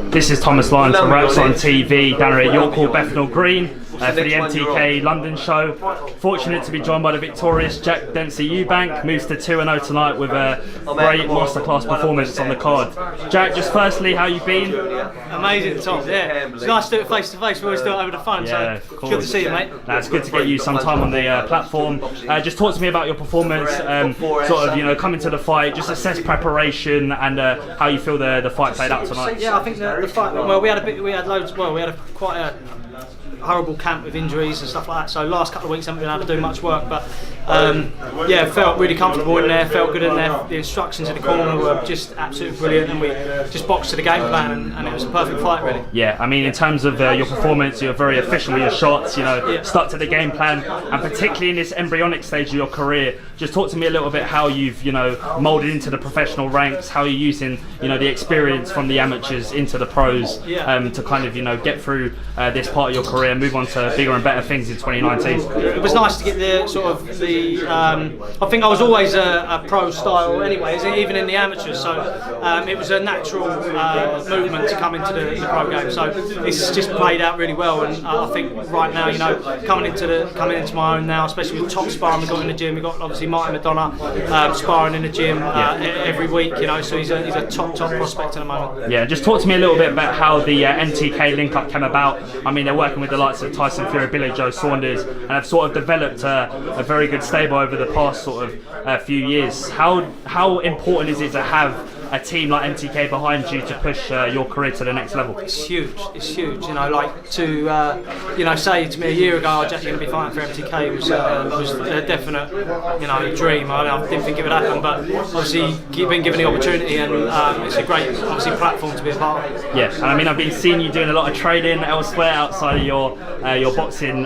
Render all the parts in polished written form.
This is Thomas Lyons from Raps on TV down here at York Hall, Bethnal Green for the MTK London show. Fortunate to be joined by the victorious Jack Dempsey Ewbank. Moves to 2-0 tonight with a great masterclass performance on the card. Jack, just firstly, how you been? Amazing, Tom. Yeah, it's nice to do it face to face. We always do it over the phone. Yeah, so good to see you, mate. It's good to get you some time on the platform. Just talk to me about your performance. Sort of, coming to the fight. Just assess preparation and how you feel the fight played out tonight. Yeah, I think the fight. Well, we had quite a horrible camp with injuries and stuff like that. So last couple of weeks haven't been able to do much work, but yeah, felt really comfortable in there. Felt good in there. The instructions in the corner were just absolutely brilliant, and we just boxed to the game plan, and it was a perfect fight, really. Yeah, I mean, in terms of your performance, you're very efficient with your shots. Stuck to the game plan, and particularly in this embryonic stage of your career. Just talk to me a little bit how you've moulded into the professional ranks, how you're using the experience from the amateurs into the pros to kind of get through this part of your career and move on to bigger and better things in 2019. It was nice to get I think I was always a pro style anyways, even in the amateurs, so it was a natural movement to come into the pro game, so it's just played out really well, and I think right now, coming into my own now, especially with top sparring we've got in the gym. We've got obviously Martin McDonagh sparring in the gym every week, so he's a top prospect at the moment. Yeah, just talk to me a little bit about how the MTK link-up came about. I mean, they're working with the likes of Tyson Fury, Billy Joe Saunders, and have sort of developed a very good stable over the past sort of few years. How important is it to have a team like MTK behind you to push your career to the next level? It's huge. It's huge. Like to say to me a year ago, Jack, you're going to be fighting for MTK was a definite dream. I didn't think it would happen, but obviously you've been given the opportunity, and it's a great platform to be a part of. Yeah, and I mean, I've been seeing you doing a lot of training elsewhere outside of your boxing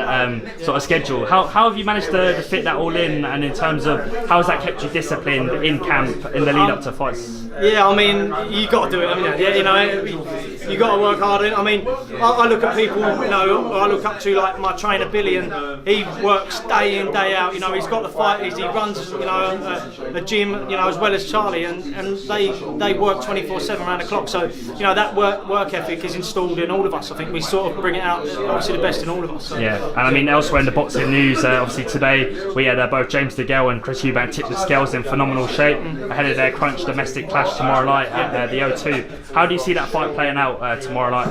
sort of schedule. How have you managed to fit that all in, and in terms of how has that kept you disciplined in camp in the lead up to fights? Yeah, I mean, you got to do it. I mean, you got to work hard. I mean, I look at people, I look up to like my trainer Billy, and he works day in, day out. He's got the fighters, he runs, a gym, as well as Charlie, and they work 24/7 around the clock. So, that work ethic is installed in all of us. I think we sort of bring it out, obviously the best in all of us. So. Yeah, and I mean, elsewhere in the boxing news, obviously today we had both James DeGale and Chris Ewbank tip the scales in phenomenal shape ahead of their crunch domestic clash tomorrow night at the O2. How do you see that fight playing out tomorrow night?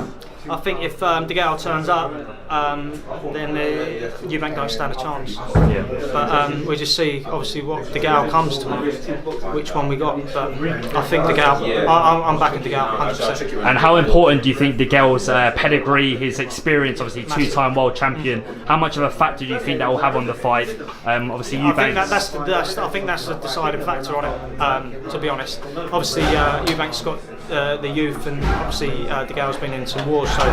I think if DeGale turns up, then Ewbank don't stand a chance. Yeah. But we just see, obviously, what DeGale comes tomorrow, which one we got. But I think DeGale, I'm backing DeGale 100%. And how important do you think DeGale's pedigree, his experience, obviously two-time world champion, how much of a factor do you think that will have on the fight? Obviously, Ewbank. I think that's the deciding factor on it. To be honest, obviously Ewbank's got the youth, and obviously DeGale's been in some wars. So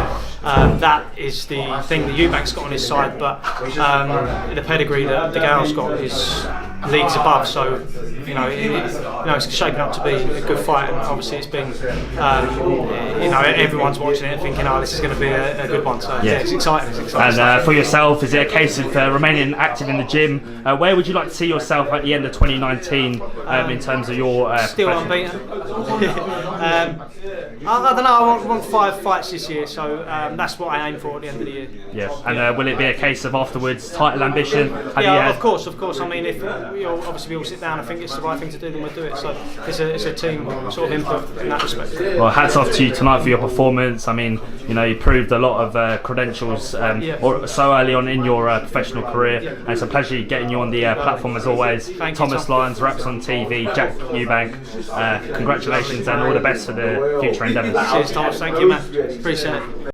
that is the thing that Ewbank's got on his side, but the pedigree that DeGale's got is leagues above. So it's shaping up to be a good fight, and obviously it's been everyone's watching it thinking, this is going to be a good one. So yeah, it's exciting. And for yourself, is it a case of remaining active in the gym? Where would you like to see yourself at the end of 2019 in terms of your still unbeaten? I don't know. I want 5 fights this year, so that's what I aim for at the end of the year. Yeah, and will it be a case of afterwards title ambition? Of course. I mean, if obviously we all sit down and think it's the right thing to do, then we'll do it. So it's a team sort of input in that respect. Well, hats off to you tonight for your performance. I mean, you proved a lot of credentials so early on in your professional career, and it's a pleasure getting you on the platform as always. Thank Thomas you, Tom. Lyons, Raps on TV, Jack Ewbank. Congratulations and all the best for the future endeavours. Cheers, Thomas. Thank you, man. Appreciate it.